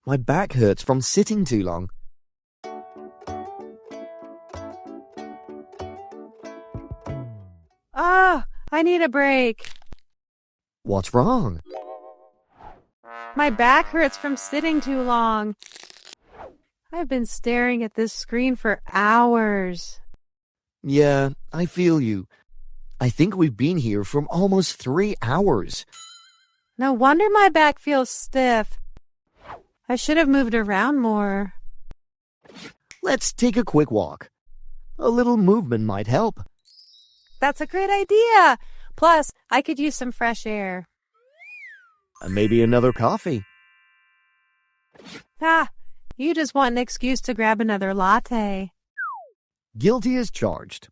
My back hurts from sitting too long. I need a break. What's wrong? My back hurts from sitting too long. I've been staring at this screen for hours. Yeah, I feel you. I think we've been here for almost 3 hours. No wonder my back feels stiff. I should have moved around more. Let's take a quick walk. A little movement might help. That's a great idea. Plus, I could use some fresh air. And maybe another coffee. You just want an excuse to grab another latte. Guilty as charged.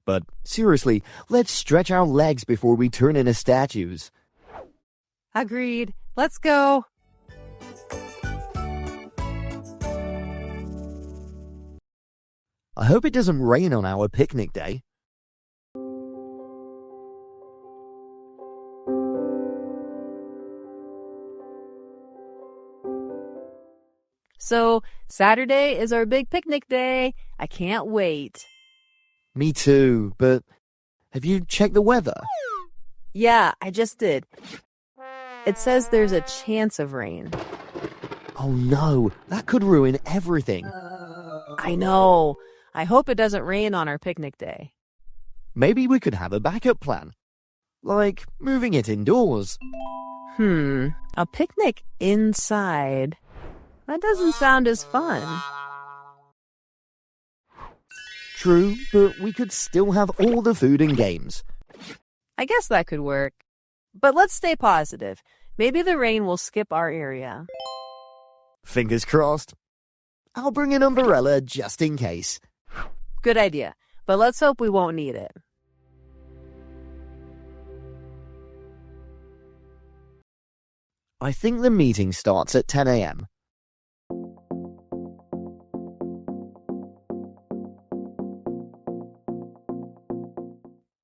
But seriously, let's stretch our legs before we turn into statues. Agreed. Let's go. I hope it doesn't rain on our picnic day. So, Saturday is our big picnic day. I can't wait. Me too, but have you checked the weather? Yeah, I just did. It says there's a chance of rain. Oh no, that could ruin everything. I know. I hope it doesn't rain on our picnic day. Maybe we could have a backup plan. Like moving it indoors. A picnic inside. That doesn't sound as fun. True, but we could still have all the food and games. I guess that could work. But let's stay positive. Maybe the rain will skip our area. Fingers crossed. I'll bring an umbrella just in case. Good idea. But let's hope we won't need it. I think the meeting starts at 10 a.m.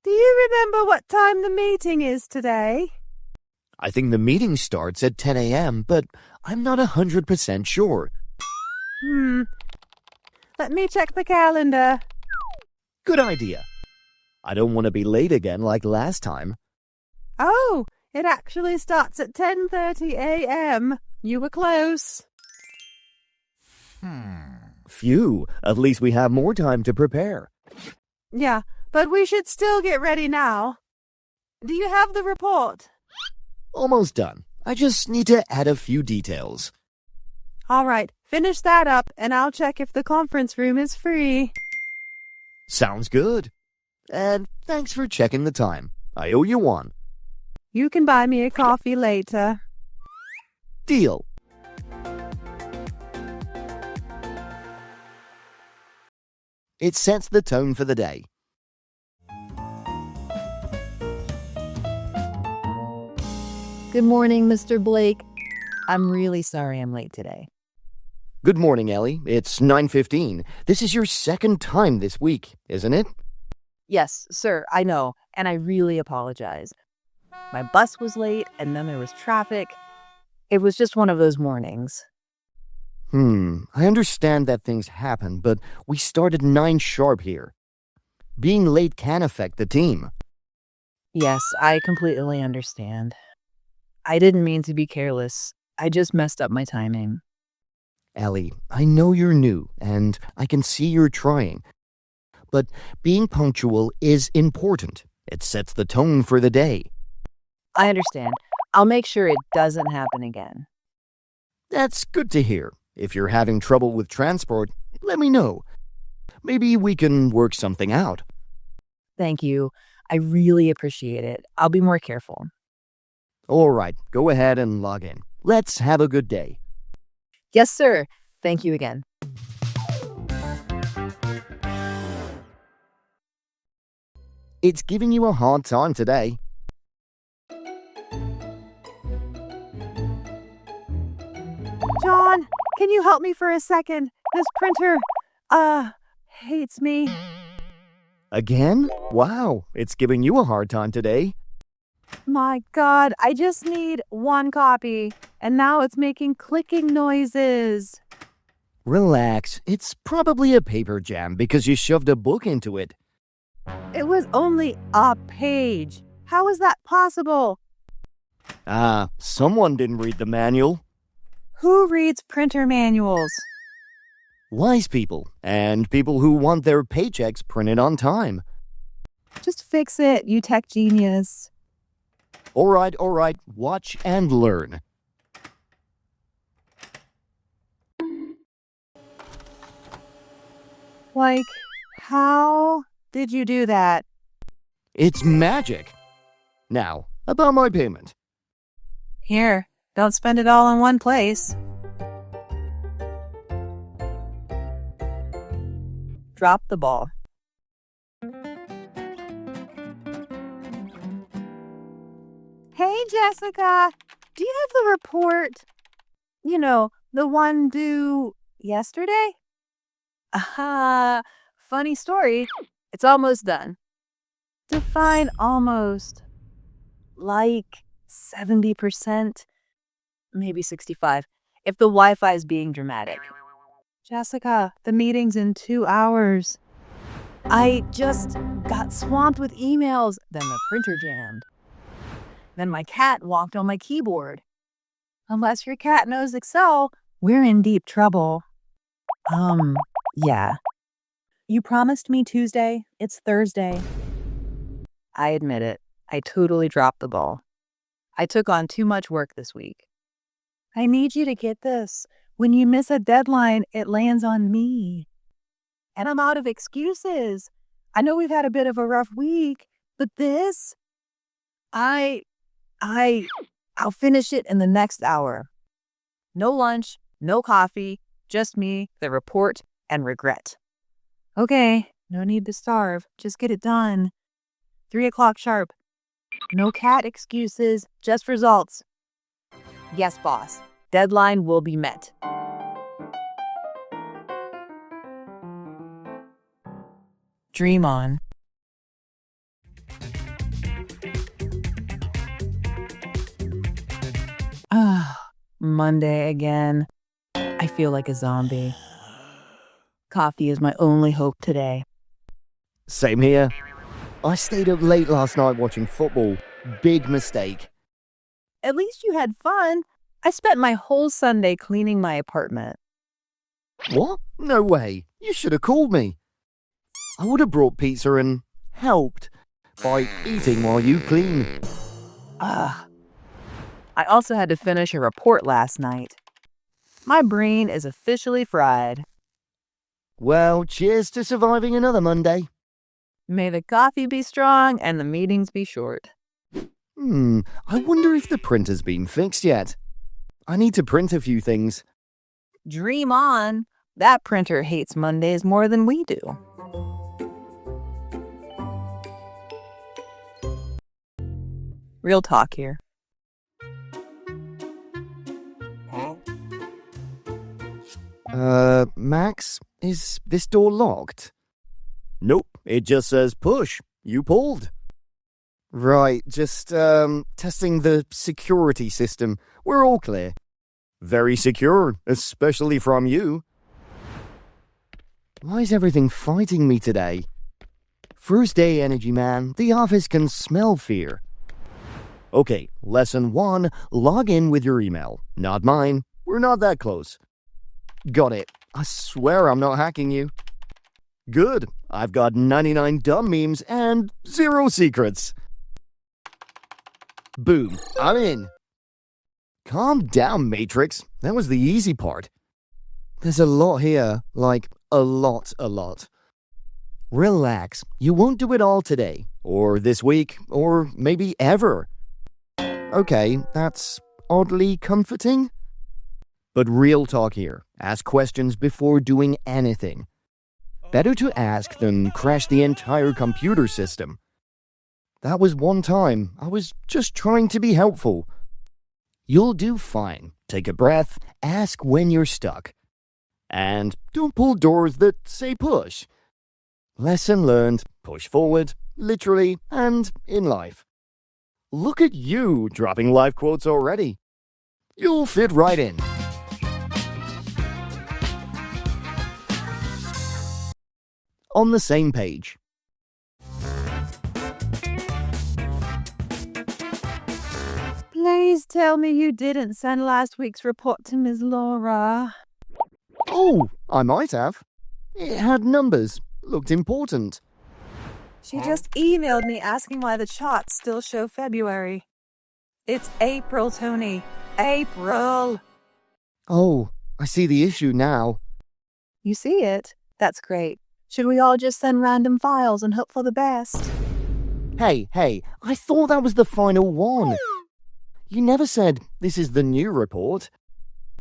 Do you remember what time the meeting is today? I think the meeting starts at 10 a.m., but I'm not 100% sure. Let me check the calendar. Good idea. I don't want to be late again like last time. Oh, it actually starts at 10:30 a.m. You were close. Phew, at least we have more time to prepare. Yeah, but we should still get ready now. Do you have the report? Almost done. I just need to add a few details. All right, finish that up and I'll check if the conference room is free. Sounds good. And thanks for checking the time. I owe you one. You can buy me a coffee later. Deal. It sets the tone for the day. Good morning, Mr. Blake. I'm really sorry I'm late today. Good morning, Ellie. It's 9:15. This is your second time this week, isn't it? Yes, sir, I know, and I really apologize. My bus was late, and then there was traffic. It was just one of those mornings. I understand that things happen, but we started 9 sharp here. Being late can affect the team. Yes, I completely understand. I didn't mean to be careless. I just messed up my timing. Ellie, I know you're new, and I can see you're trying. But being punctual is important. It sets the tone for the day. I understand. I'll make sure it doesn't happen again. That's good to hear. If you're having trouble with transport, let me know. Maybe we can work something out. Thank you. I really appreciate it. I'll be more careful. All right, go ahead and log in. Let's have a good day. Yes, sir. Thank you again. It's giving you a hard time today. John, can you help me for a second? This printer, hates me. Again? Wow, it's giving you a hard time today. My God, I just need one copy, and now it's making clicking noises. Relax, it's probably a paper jam because you shoved a book into it. It was only a page. How is that possible? Someone didn't read the manual. Who reads printer manuals? Wise people, and people who want their paychecks printed on time. Just fix it, you tech genius. All right, watch and learn. Like, how did you do that? It's magic. Now, about my payment. Here, don't spend it all in one place. Drop the ball. Hey, Jessica, do you have the report? You know, the one due yesterday? Aha, funny story. It's almost done. Define almost. Like 70%, maybe 65, if the Wi-Fi is being dramatic. Jessica, the meeting's in 2 hours. I just got swamped with emails, then the printer jammed. Then my cat walked on my keyboard. Unless your cat knows Excel, we're in deep trouble. Yeah. You promised me Tuesday. It's Thursday. I admit it. I totally dropped the ball. I took on too much work this week. I need you to get this. When you miss a deadline, it lands on me. And I'm out of excuses. I know we've had a bit of a rough week, but this, I'll finish it in the next hour. No lunch, no coffee, just me, the report, and regret. Okay, no need to starve. Just get it done. 3 o'clock sharp. No cat excuses, just results. Yes, boss. Deadline will be met. Dream on. Monday again. I feel like a zombie. Coffee is my only hope today. Same here. I stayed up late last night watching football. Big mistake. At least you had fun. I spent my whole Sunday cleaning my apartment. What? No way. You should have called me. I would have brought pizza and helped by eating while you clean. I also had to finish a report last night. My brain is officially fried. Well, cheers to surviving another Monday. May the coffee be strong and the meetings be short. I wonder if the printer's been fixed yet. I need to print a few things. Dream on. That printer hates Mondays more than we do. Real talk here. Max, is this door locked? Nope, it just says push. You pulled. Right, just, testing the security system. We're all clear. Very secure, especially from you. Why is everything fighting me today? First day energy, man. The office can smell fear. Okay, lesson 1, log in with your email. Not mine. We're not that close. Got it. I swear I'm not hacking you. Good. I've got 99 dumb memes and 0 secrets. Boom. I'm in. Calm down, Matrix. That was the easy part. There's a lot here. Like, a lot. Relax. You won't do it all today, or this week, or maybe ever. Okay, that's oddly comforting. But real talk here. Ask questions before doing anything. Better to ask than crash the entire computer system. That was one time. I was just trying to be helpful. You'll do fine. Take a breath. Ask when you're stuck. And don't pull doors that say push. Lesson learned. Push forward, literally, and in life. Look at you dropping live quotes already. You'll fit right in. On the same page. Please tell me you didn't send last week's report to Ms. Laura. Oh, I might have. It had numbers. Looked important. She just emailed me asking why the charts still show February. It's April, Tony. April. Oh, I see the issue now. You see it? That's great. Should we all just send random files and hope for the best? Hey, I thought that was the final one. You never said this is the new report.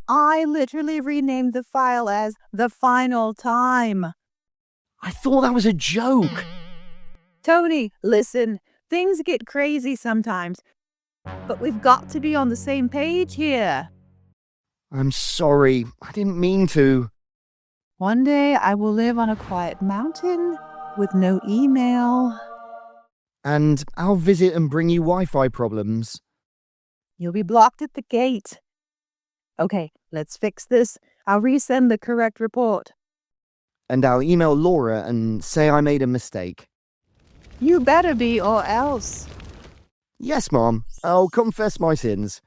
I literally renamed the file as The Final Time. I thought that was a joke. Tony, listen, things get crazy sometimes, but we've got to be on the same page here. I'm sorry, I didn't mean to. One day I will live on a quiet mountain with no email. And I'll visit and bring you Wi-Fi problems. You'll be blocked at the gate. Okay, let's fix this. I'll resend the correct report. And I'll email Laura and say I made a mistake. You better be, or else. Yes, Mom. I'll confess my sins.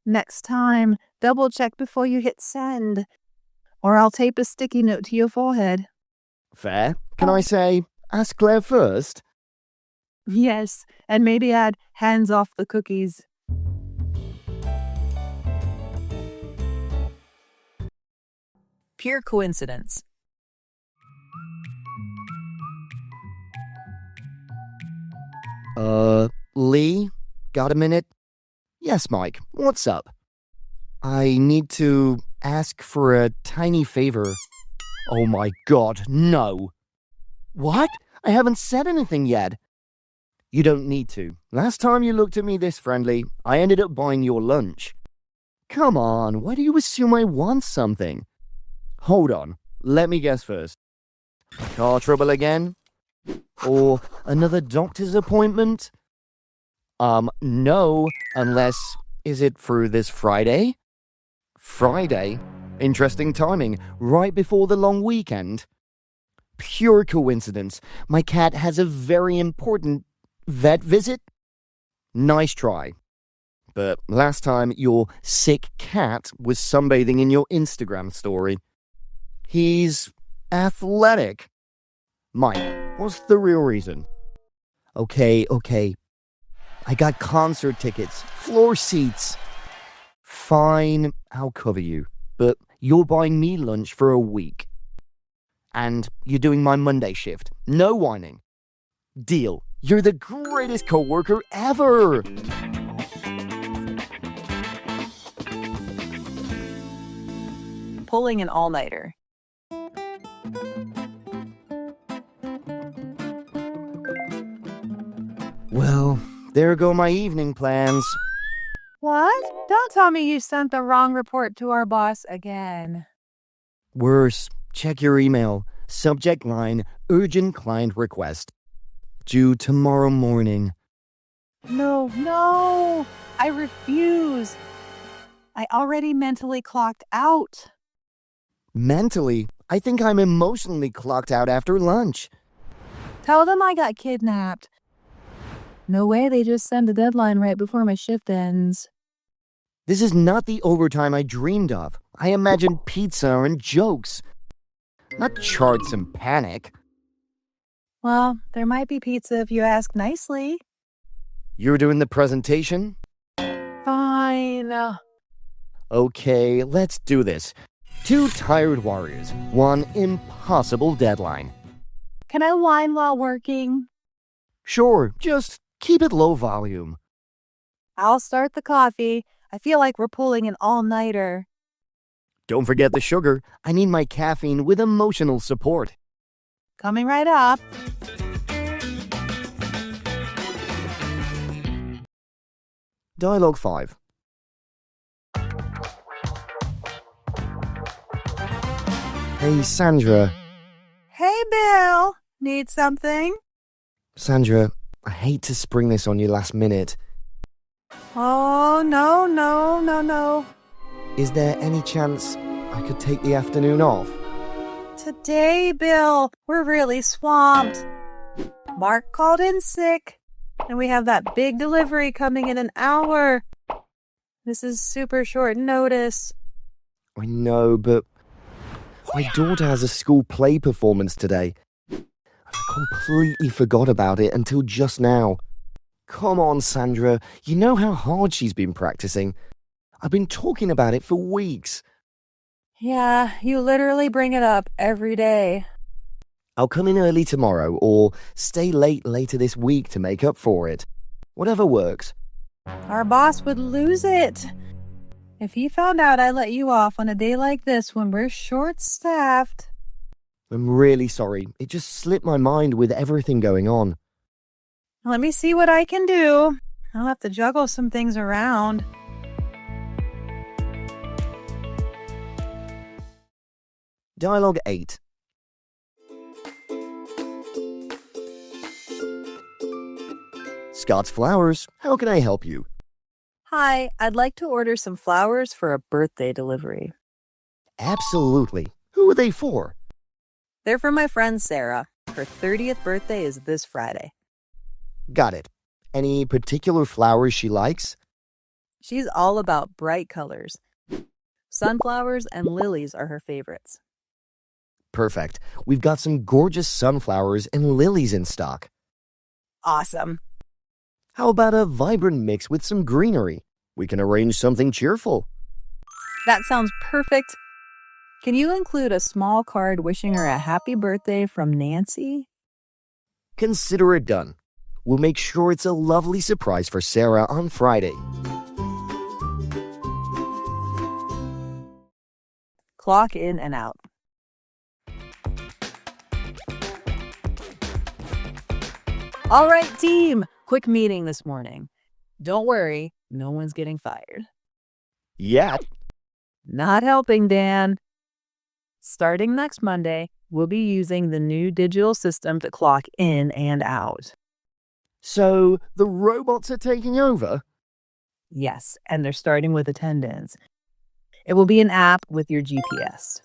Next time, double check before you hit send, or I'll tape a sticky note to your forehead. Fair. Can I say, ask Claire first? Yes, and maybe add hands off the cookies. Pure coincidence. Lee? Got a minute? Yes, Mike. What's up? I need to ask for a tiny favor. Oh my God, no. What? I haven't said anything yet. You don't need to. Last time you looked at me this friendly, I ended up buying your lunch. Come on, why do you assume I want something? Hold on, let me guess first. Car trouble again? Or another doctor's appointment? No, unless, is it for this Friday? Friday? Interesting timing, right before the long weekend. Pure coincidence. My cat has a very important vet visit? Nice try. But last time your sick cat was sunbathing in your Instagram story. He's athletic. Mike, what's the real reason? Okay. I got concert tickets, floor seats. Fine, I'll cover you. But you're buying me lunch for a week. And you're doing my Monday shift. No whining. Deal. You're the greatest coworker ever. Pulling an all-nighter. Well, there go my evening plans. What? Don't tell me you sent the wrong report to our boss again. Worse, check your email. Subject line, urgent client request. Due tomorrow morning. No, I refuse. I already mentally clocked out. Mentally, I think I'm emotionally clocked out after lunch. Tell them I got kidnapped. No way they just send a deadline right before my shift ends. This is not the overtime I dreamed of. I imagined pizza and jokes. Not charts and panic. Well, there might be pizza if you ask nicely. You're doing the presentation? Fine. Okay, let's do this. 2 tired warriors, 1 impossible deadline. Can I whine while working? Sure, just keep it low volume. I'll start the coffee. I feel like we're pulling an all-nighter. Don't forget the sugar. I need my caffeine with emotional support. Coming right up. Dialogue 5. Hey, Sandra. Hey, Bill. Need something? Sandra, I hate to spring this on you last minute. Oh, no. Is there any chance I could take the afternoon off? Today, Bill, we're really swamped. Mark called in sick, and we have that big delivery coming in an hour. This is super short notice. I know, but my daughter has a school play performance today. I completely forgot about it until just now. Come on, Sandra. You know how hard she's been practicing. I've been talking about it for weeks. Yeah, you literally bring it up every day. I'll come in early tomorrow or stay late later this week to make up for it. Whatever works. Our boss would lose it. If he found out I let you off on a day like this when we're short-staffed. I'm really sorry. It just slipped my mind with everything going on. Let me see what I can do. I'll have to juggle some things around. Dialogue 8. Scott's Flowers, how can I help you? Hi, I'd like to order some flowers for a birthday delivery. Absolutely. Who are they for? They're for my friend Sarah. Her 30th birthday is this Friday. Got it. Any particular flowers she likes? She's all about bright colors. Sunflowers and lilies are her favorites. Perfect. We've got some gorgeous sunflowers and lilies in stock. Awesome. How about a vibrant mix with some greenery? We can arrange something cheerful. That sounds perfect. Can you include a small card wishing her a happy birthday from Nancy? Consider it done. We'll make sure it's a lovely surprise for Sarah on Friday. Clock in and out. All right, team. Quick meeting this morning. Don't worry, no one's getting fired. Yeah. Not helping, Dan. Starting next Monday, we'll be using the new digital system to clock in and out. So the robots are taking over? Yes, and they're starting with attendance. It will be an app with your GPS.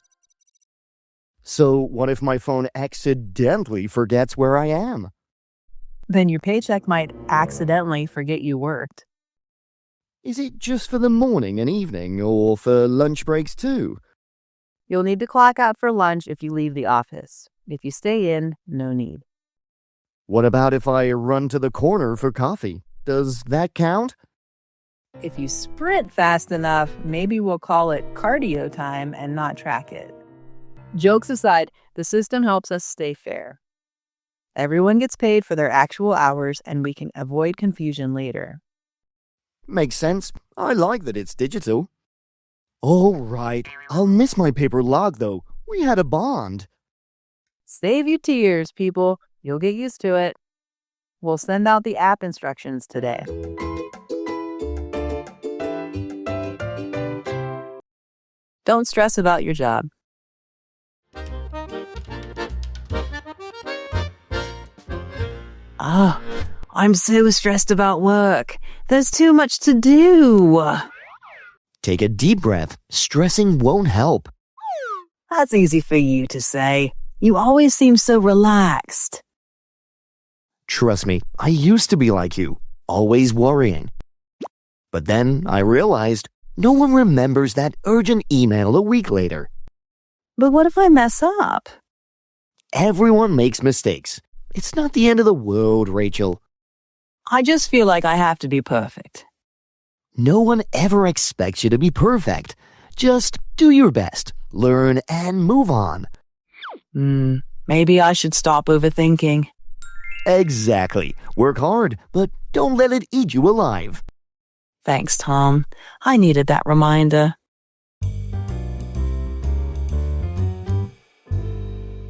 So what if my phone accidentally forgets where I am? Then your paycheck might accidentally forget you worked. Is it just for the morning and evening, or for lunch breaks too? You'll need to clock out for lunch if you leave the office. If you stay in, no need. What about if I run to the corner for coffee? Does that count? If you sprint fast enough, maybe we'll call it cardio time and not track it. Jokes aside, the system helps us stay fair. Everyone gets paid for their actual hours, and we can avoid confusion later. Makes sense. I like that it's digital. All right. I'll miss my paper log, though. We had a bond. Save you tears, people. You'll get used to it. We'll send out the app instructions today. Don't stress about your job. I'm so stressed about work. There's too much to do. Take a deep breath. Stressing won't help. That's easy for you to say. You always seem so relaxed. Trust me, I used to be like you, always worrying. But then I realized no one remembers that urgent email a week later. But what if I mess up? Everyone makes mistakes. It's not the end of the world, Rachel. I just feel like I have to be perfect. No one ever expects you to be perfect. Just do your best, learn, and move on. Maybe I should stop overthinking. Exactly. Work hard, but don't let it eat you alive. Thanks, Tom. I needed that reminder.